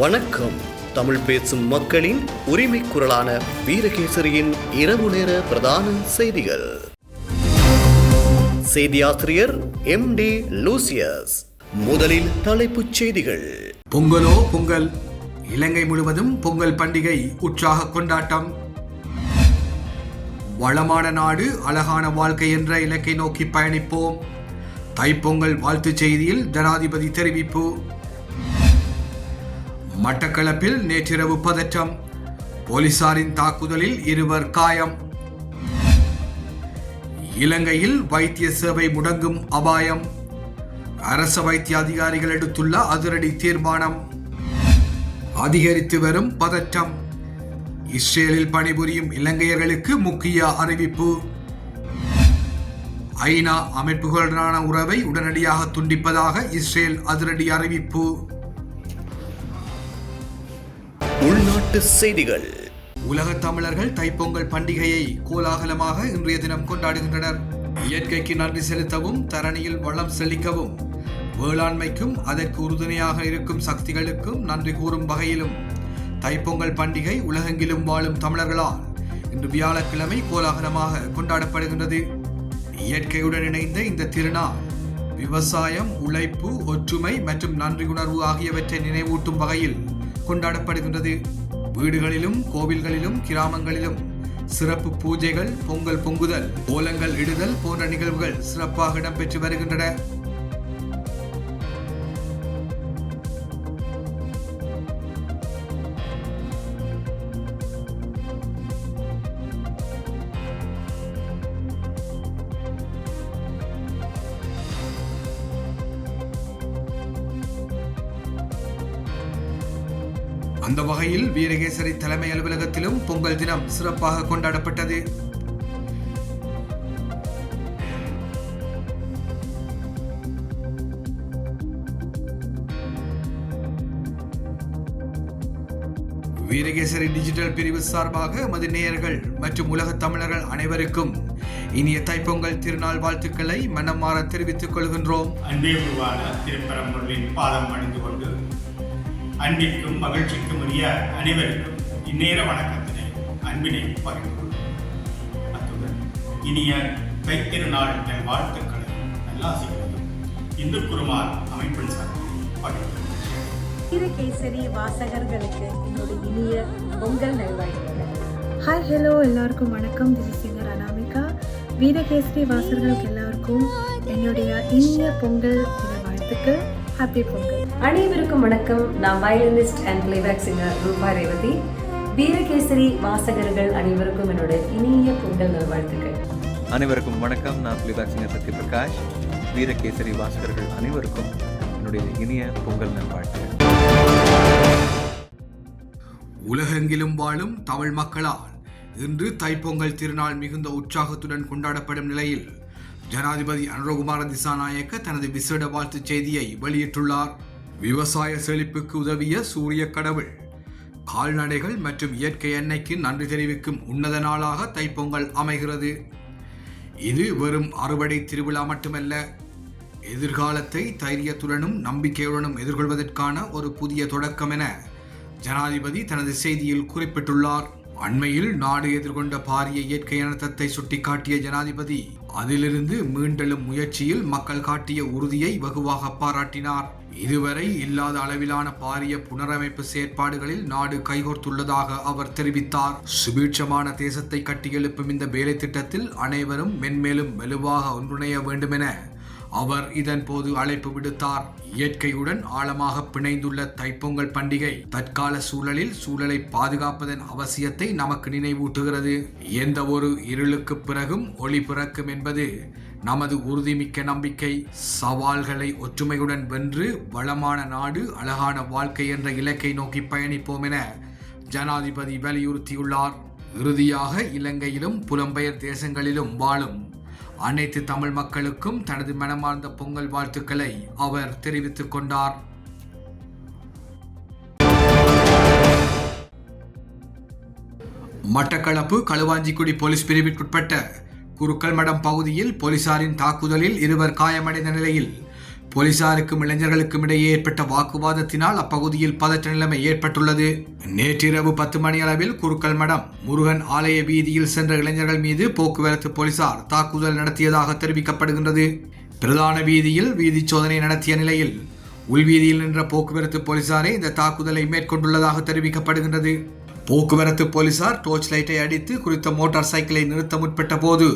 வணக்கம். தமிழ் பேசும் மக்களின் உரிமை குரலான வீரகேசரியின் இரவு நேர பிரதான செய்திகள். செய்தியாசிரியர் MD லூசியஸ். முதலில் தலைப்புச் செய்திகள். பொங்கலோ பொங்கல், இலங்கை முழுவதும் பொங்கல் பண்டிகை உற்சாக கொண்டாட்டம். வளமான நாடு அழகான வாழ்க்கை என்ற இலக்கை நோக்கி பயணிப்போம். தைப்பொங்கல் வாழ்த்துச் செய்தியில் ஜனாதிபதி தெரிவிப்பு. மட்டக்களப்பில் நேற்றிரவு பதற்றம், போலீசாரின் தாக்குதலில் 2 காயம். இலங்கையில் வைத்திய சேவை முடங்கும் அபாயம், அரச வைத்திய அதிகாரிகள் எடுத்துள்ள அதிரடி தீர்மானம். அதிகரித்து வரும் பதற்றம், இஸ்ரேலில் பணிபுரியும் இலங்கையர்களுக்கு முக்கிய அறிவிப்பு. ஐநா அமைப்புகளுடனான உறவை உடனடியாக துண்டிப்பதாக இஸ்ரேல் அதிரடி அறிவிப்பு. உள்நாட்டு செய்திகள். உலக தமிழர்கள் தைப்பொங்கல் பண்டிகையை கோலாகலமாக இன்றைய தினம் கொண்டாடுகின்றனர். இயற்கைக்கு நன்றி செலுத்தவும், தரணியில் வளம் செழிக்கவும், வேளாண்மைக்கும் அதற்கு உறுதுணையாக இருக்கும் சக்திகளுக்கும் நன்றி கூறும் வகையிலும் தைப்பொங்கல் பண்டிகை உலகெங்கிலும் வாழும் தமிழர்களால் இன்று வியாழக்கிழமை கோலாகலமாக கொண்டாடப்படுகின்றது. இயற்கையுடன் இணைந்த இந்த திருநாள் விவசாயம், உழைப்பு, ஒற்றுமை மற்றும் நன்றி உணர்வு ஆகியவற்றை நினைவூட்டும் வகையில் கொண்டாடப்படுகின்றது. வீடுகளிலும் கோவில்களிலும் கிராமங்களிலும் சிறப்பு பூஜைகள், பொங்கல் பொங்குதல், கோலங்கள் இடுதல் போன்ற நிகழ்வுகள் சிறப்பாக இடம்பெற்று வருகின்றன. அந்த வகையில் வீரகேசரி தலைமை அலுவலகத்திலும் பொங்கல் தினம் சிறப்பாக கொண்டாடப்பட்டது. வீரகேசரி டிஜிட்டல் பிரிவு சார்பாக எமது நேயர்கள் மற்றும் உலக தமிழர்கள் அனைவருக்கும் இனிய தைப்பொங்கல் திருநாள் வாழ்த்துக்களை மனமாற தெரிவித்துக் கொள்கின்றோம். அன்பே உருவான திருப்பரம்பொருளின் பாதம் அணிந்து கொண்டு அன்பிற்கும் மகிழ்ச்சிக்கும் உரிய அனைவருக்கும் இந்நேர வணக்கத்தினை அன்பினை பகிர்ந்து கொள்வோம். அத்துடன் இனிய தைத்திருநாள் என் வாழ்த்துக்களை நல்லாசிகளையும் இந்து குருமார் அமைப்பின் சார்பில் பகிர்ந்து வீரகேசரி வாசகர்களுக்கு என்னுடைய இனிய பொங்கல் நல்வாழ்த்துக்கள். ஹாய் ஹலோ எல்லாருக்கும் வணக்கம். This is singer Anamika. Virakesari வாசகர்களுக்கு எல்லாருக்கும் என்னுடைய இனிய பொங்கல் தின வாழ்த்துக்கள். ஹாப்பி பொங்கல். அனைவருக்கும் வணக்கம். நான் வயலினிஸ்ட் அண்ட் பிளேபேக் சிங்கர் ரூபா ரேவதி. வீரகேசரி வாசகர்கள் அனைவருக்கும் என்னோட இனிய பொங்கல் நல்வாழ்த்துக்கள். அனைவருக்கும் வணக்கம். நான் பிளேபேக் சிங்கர் சத்ய பிரகாஷ். வீரகேசரி வாசகர்கள் அனைவருக்கும் என்னுடைய இனிய பொங்கல் நல்வாழ்த்துக்கள். உலகெங்கிலும் வாழும் தமிழ் மக்களால் இன்று தைப்பொங்கல் திருநாள் மிகுந்த உற்சாகத்துடன் கொண்டாடப்படும் நிலையில் ஜனாதிபதி அனுரகுமார திசாநாயக்க தனது விசேட வாழ்த்துச் செய்தியை வெளியிட்டுள்ளார். விவசாய செழிப்புக்கு உதவிய சூரிய கடவுள், கால்நடைகள் மற்றும் இயற்கை எண்ணெய்க்கு நன்றி தெரிவிக்கும் உன்னத நாளாக தைப்பொங்கல் அமைகிறது. இது வெறும் அறுவடை திருவிழா மட்டுமல்ல, எதிர்காலத்தை தைரியத்துடனும் நம்பிக்கையுடனும் எதிர்கொள்வதற்கான ஒரு புதிய தொடக்கம் என ஜனாதிபதி தனது செய்தியில் குறிப்பிட்டுள்ளார். அண்மையில் நாடு எதிர்கொண்ட பாரிய இயற்கை அனர்த்தத்தை சுட்டிக்காட்டிய ஜனாதிபதி அதிலிருந்து மீண்டெழும் முயற்சியில் மக்கள் காட்டிய உறுதியை வெகுவாக பாராட்டினார். இதுவரை இல்லாத அளவிலான பாரிய புனரமைப்பு செயற்பாடுகளில் நாடு கைகோர்த்துள்ளதாக அவர் தெரிவித்தார். சுபீட்சமான தேசத்தை கட்டியெழுப்பும் இந்த வேலை திட்டத்தில் அனைவரும் மென்மேலும் வலுவாக ஒன்றிணைய வேண்டும் என அவர் இதன் போது அழைப்பு விடுத்தார். இயற்கையுடன் ஆழமாக பிணைந்துள்ள தைப்பொங்கல் பண்டிகை தற்கால சூழலில் சூழலை பாதுகாப்பதன் அவசியத்தை நமக்கு நினைவூட்டுகிறது. எந்த ஒரு இருளுக்கு பிறகும் ஒளி பிறக்கும் என்பது நமது உறுதிமிக்க நம்பிக்கை. சவால்களை ஒற்றுமையுடன் வென்று வளமான நாடு அழகான வாழ்க்கை என்ற இலக்கை நோக்கி பயணிப்போம் என ஜனாதிபதி வலியுறுத்தியுள்ளார். இறுதியாக இலங்கையிலும் புலம்பெயர் தேசங்களிலும் வாழும் அனைத்து தமிழ் மக்களுக்கும் தனது மனமார்ந்த பொங்கல் வாழ்த்துக்களை அவர் தெரிவித்துக் கொண்டார். மட்டக்களப்பு களுவாஞ்சிக்குடி போலீஸ் பிரிவிற்குட்பட்ட குருக்கல் மடம் பகுதியில் போலீசாரின் தாக்குதலில் 2 காயமடைந்த நிலையில் போலீசாருக்கும் இளைஞர்களுக்கும் இடையே ஏற்பட்ட வாக்குவாதத்தினால் அப்பகுதியில் பதற்ற நிலைமை ஏற்பட்டுள்ளது. நேற்றிரவு 10 மணி அளவில் குருக்கள் மடம் முருகன் ஆலய வீதியில் சென்ற இளைஞர்கள் மீது போக்குவரத்து போலீசார் தாக்குதல் நடத்தியதாக தெரிவிக்கப்படுகின்றது. பிரதான வீதியில் வீதி சோதனை நடத்திய நிலையில் உள்வீதியில் நின்ற போக்குவரத்து போலீசாரே இந்த தாக்குதலை மேற்கொண்டுள்ளதாக தெரிவிக்கப்படுகின்றது. போக்குவரத்து போலீசார் டார்ச் லைட்டை அடித்து குறித்த மோட்டார் சைக்கிளை நிறுத்த முற்பட்ட போது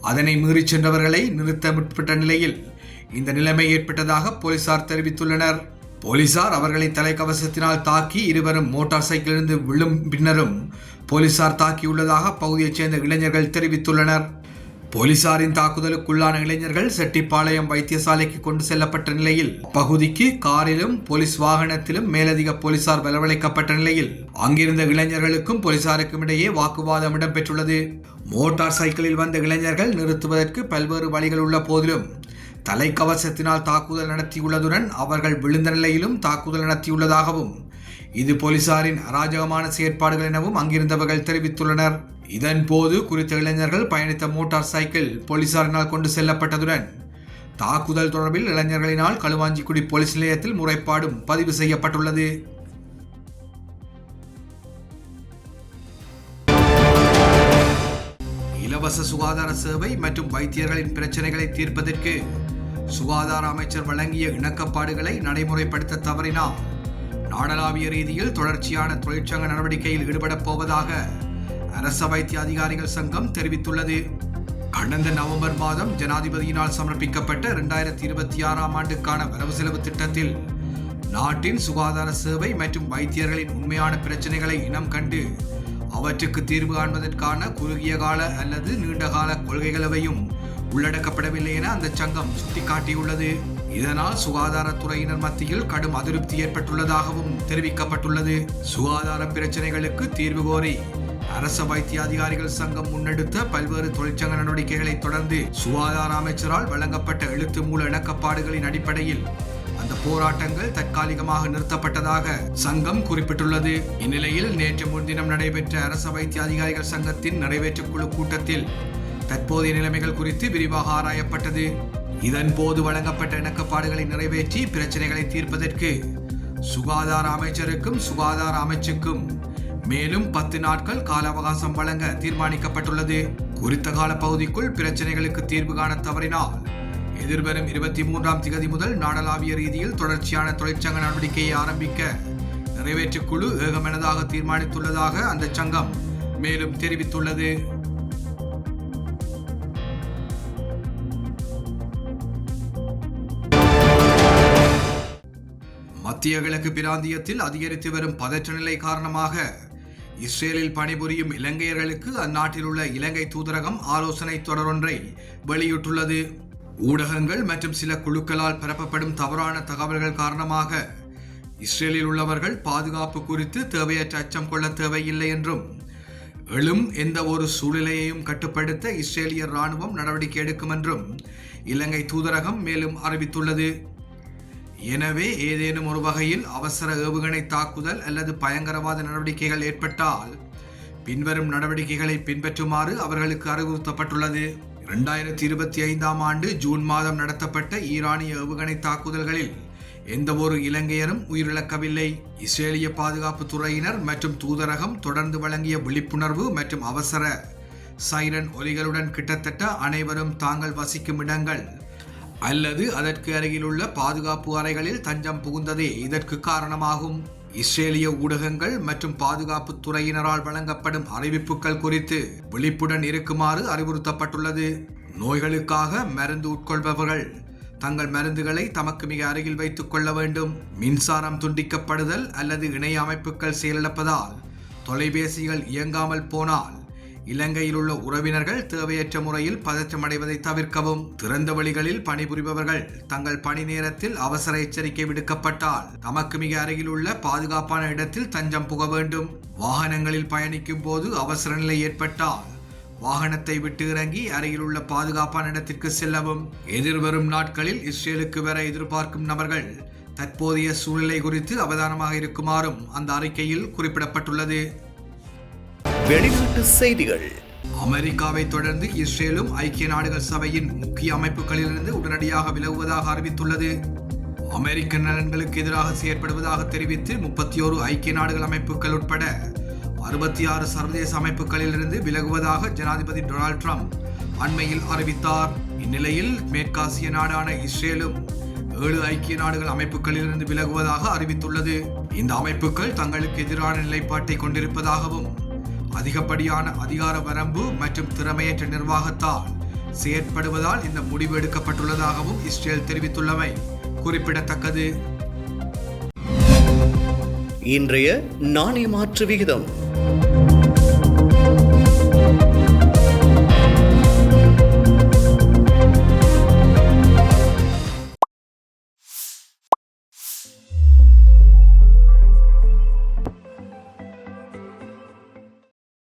அதனை மீறி சென்றவர்களை நிறுத்த முற்பட்ட நிலையில் இந்த நிலைமை ஏற்பட்டதாக போலீசார் தெரிவித்துள்ளனர். போலீசார் அவர்களை தலைக்கவசத்தினால் தாக்கி இருவரும் மோட்டார் சைக்கிளிலிருந்து விழும் பின்னரும் போலீசார் தாக்கியுள்ளதாக பகுதியைச் சேர்ந்த இளைஞர்கள் தெரிவித்துள்ளனர். போலீசாரின் தாக்குதலுக்குள்ளான இளைஞர்கள் செட்டிப்பாளையம் வைத்தியசாலைக்கு கொண்டு செல்லப்பட்ட நிலையில் பகுதிக்கு காரிலும் போலீஸ் வாகனத்திலும் மேலதிக போலீசார் வரவழைக்கப்பட்ட நிலையில் அங்கிருந்த இளைஞர்களுக்கும் போலீசாருக்கும் இடையே வாக்குவாதம் இடம்பெற்றுள்ளது. மோட்டார் சைக்கிளில் வந்த இளைஞர்கள் நிறுத்துவதற்கு பல்வேறு வழிகள் உள்ள போதிலும் தலைக்கவசத்தினால் தாக்குதல் நடத்தியுள்ளதுடன் அவர்கள் விழுந்த நிலையிலும் தாக்குதல் நடத்தியுள்ளதாகவும் இது போலீசாரின் அராஜகமான செயற்பாடுகள் எனவும் அங்கிருந்தவர்கள் தெரிவித்துள்ளனர். இதன் போது குறித்த இளைஞர்கள் பயணித்த மோட்டார் சைக்கிள் போலீசாரினால் கொண்டு செல்லப்பட்டதுடன் தாக்குதல் தொடர்பில் இளைஞர்களினால் களுவாஞ்சிக்குடி போலீஸ் நிலையத்தில் முறைப்பாடும் பதிவு செய்யப்பட்டுள்ளது. இலவச சுகாதார சேவை மற்றும் வைத்தியர்களின் பிரச்சனைகளை தீர்ப்பதற்கு சுகாதார அமைச்சர் வழங்கிய இணக்கப்பாடுகளை நடைமுறைப்படுத்த தவறினால் நாடளாவிய ரீதியில் தொடர்ச்சியான தொழிற்சங்க நடவடிக்கையில் ஈடுபடப் போவதாக அரச வைத்திய அதிகாரிகள் சங்கம் தெரிவித்துள்ளது. கடந்த நவம்பர் மாதம் ஜனாதிபதியினால் சமர்ப்பிக்கப்பட்ட 2026ஆம் ஆண்டுக்கான வரவு செலவு திட்டத்தில் நாட்டின் சுகாதார சேவை மற்றும் வைத்தியர்களின் உண்மையான பிரச்சனைகளை இனம் கண்டு அவற்றுக்கு தீர்வு காண்பதற்கான குறுகிய கால அல்லது நீண்டகால கொள்கைகளவையும் உள்ளடக்கப்படவில்லை என அந்த சங்கம் சுட்டிக்காட்டியுள்ளது. இதனால் சுகாதாரத்துறையினர் மத்தியில் கடும் அதிருப்தி ஏற்பட்டுள்ளதாகவும் தெரிவிக்கப்பட்டுள்ளது. சுகாதார பிரச்சனைகளுக்கு தீர்வு கோரி அரச வைத்திய அதிகாரிகள் சங்கம் முன்னெடுத்த பல்வேறு தொழிற்சங்க நடவடிக்கைகளை தொடர்ந்து சுகாதார அமைச்சரால் வழங்கப்பட்ட எழுத்து மூல இணக்கப்பாடுகளின் அடிப்படையில் அந்த போராட்டங்கள் தற்காலிகமாக நிறுத்தப்பட்டதாக சங்கம் குறிப்பிட்டுள்ளது. இந்நிலையில் நேற்று முன்தினம் நடைபெற்ற அரச வைத்திய அதிகாரிகள் சங்கத்தின் நிறைவேற்றுக் குழு கூட்டத்தில் தற்போதைய நிலைமைகள் குறித்து விரிவாக ஆராயப்பட்டது. இதன் போது வழங்கப்பட்ட இணக்கப்பாடுகளை நிறைவேற்றி பிரச்சனைகளை தீர்ப்பதற்கு சுகாதார அமைச்சருக்கும் சுகாதார அமைச்சுக்கும் மேலும் 10 நாட்கள் கால அவகாசம் வழங்க தீர்மானிக்கப்பட்டுள்ளது. குறித்த கால பகுதிக்குள் பிரச்சனைகளுக்கு தீர்வு காண தவறினால் எதிர்வரும் 23ஆம் திகதி முதல் நாடளாவிய ரீதியில் தொடர்ச்சியான தொழிற்சங்க நடவடிக்கையை ஆரம்பிக்க நிறைவேற்றுக் குழு ஏகமனதாக தீர்மானித்துள்ளதாக அந்த சங்கம் மேலும் தெரிவித்துள்ளது. மத்திய கிழக்கு பிராந்தியத்தில் அதிகரித்து வரும் பதற்ற நிலை காரணமாக இஸ்ரேலில் பணிபுரியும் இலங்கையர்களுக்கு அந்நாட்டில் உள்ள இலங்கை தூதரகம் ஆலோசனை தொடரொன்றை வெளியிட்டுள்ளது. ஊடகங்கள் மற்றும் சில குழுக்களால் பரப்பப்படும் தவறான தகவல்கள் காரணமாக இஸ்ரேலில் உள்ளவர்கள் பாதுகாப்பு குறித்து தேவையற்ற அச்சம் கொள்ள தேவையில்லை என்றும் எழும் எந்த ஒரு சூழ்நிலையையும் கட்டுப்படுத்த இஸ்ரேலிய இராணுவம் நடவடிக்கை எடுக்கும் என்றும் இலங்கை தூதரகம் மேலும் அறிவித்துள்ளது. எனவே ஏதேனும் ஒரு வகையில் அவசர ஏவுகணை தாக்குதல் அல்லது பயங்கரவாத நடவடிக்கைகள் ஏற்பட்டால் பின்வரும் நடவடிக்கைகளை பின்பற்றுமாறு அவர்களுக்கு அறிவுறுத்தப்பட்டுள்ளது. 2025ஆம் ஆண்டு ஜூன் மாதம் நடத்தப்பட்ட ஈரானிய ஏவுகணை தாக்குதல்களில் எந்த ஒரு இலங்கையரும் உயிரிழக்கவில்லை. இஸ்ரேலிய பாதுகாப்பு துறையினர் மற்றும் தூதரகம் தொடர்ந்து வழங்கிய விழிப்புணர்வு மற்றும் அவசர சைரன் ஒலிகளுடன் கிட்டத்தட்ட அனைவரும் தாங்கள் வசிக்கும் இடங்கள் அல்லது அதற்கு அருகிலுள்ள பாதுகாப்பு அறைகளில் தஞ்சம் புகுந்ததே இதற்கு காரணமாகும். இஸ்ரேலிய ஊடகங்கள் மற்றும் பாதுகாப்பு துறையினரால் வழங்கப்படும் அறிவிப்புகள் குறித்து விழிப்புடன் இருக்குமாறு அறிவுறுத்தப்பட்டுள்ளது. நோய்களுக்காக மருந்து உட்கொள்பவர்கள் தங்கள் மருந்துகளை தமக்கு மிக அருகில் வைத்துக் கொள்ள வேண்டும். மின்சாரம் துண்டிக்கப்படுதல் அல்லது இணைய அமைப்புகள் செயலிழப்பதால் தொலைபேசிகள் இயங்காமல் போனால் இலங்கையில் உள்ள உறவினர்கள் தேவையற்ற முறையில் பதற்றமடைவதை தவிர்க்கவும். திறந்த வழிகளில் பணிபுரிபவர்கள் தங்கள் பணி நேரத்தில் அவசர எச்சரிக்கை விடுக்கப்பட்டால் தமக்கு மிக அருகில் உள்ள பாதுகாப்பான இடத்தில் தஞ்சம் புக வேண்டும். வாகனங்களில் பயணிக்கும் போது அவசர நிலை ஏற்பட்டால் வாகனத்தை விட்டு இறங்கி அருகில் உள்ள பாதுகாப்பான இடத்திற்கு செல்லவும். எதிர்வரும் நாட்களில் இஸ்ரேலுக்கு வர எதிர்பார்க்கும் நபர்கள் தற்போதைய சூழ்நிலை குறித்து அவதானமாக இருக்குமாறும் அந்த அறிக்கையில் குறிப்பிடப்பட்டுள்ளது. வெளிநாட்டு செய்திகள். அமெரிக்காவை தொடர்ந்து இஸ்ரேலும் ஐக்கிய நாடுகள் சபையின் முக்கிய அமைப்புகளிலிருந்து உடனடியாக விலகுவதாக அறிவித்துள்ளது. அமெரிக்க நலன்களுக்கு எதிராக செயற்படுவதாக தெரிவித்து 31 ஐக்கிய நாடுகள் அமைப்புகள் உட்பட 66 சர்வதேச அமைப்புகளிலிருந்து விலகுவதாக ஜனாதிபதி டொனால்ட் ட்ரம்ப் அண்மையில் அறிவித்தார். இந்நிலையில் மேற்காசிய நாடான இஸ்ரேலும் 7 ஐக்கிய நாடுகள் அமைப்புகளிலிருந்து விலகுவதாக அறிவித்துள்ளது. இந்த அமைப்புகள் தங்களுக்கு எதிரான நிலைப்பாட்டை கொண்டிருப்பதாகவும் அதிகப்படியான அதிகார வரம்பு மற்றும் திறமையற்ற நிர்வாகத்தால் செயற்படுவதால் இந்த முடிவு எடுக்கப்பட்டுள்ளதாகவும் இஸ்ரேல் தெரிவித்துள்ளமை குறிப்பிடத்தக்கது. இன்றைய நாணய மாற்று விகிதம்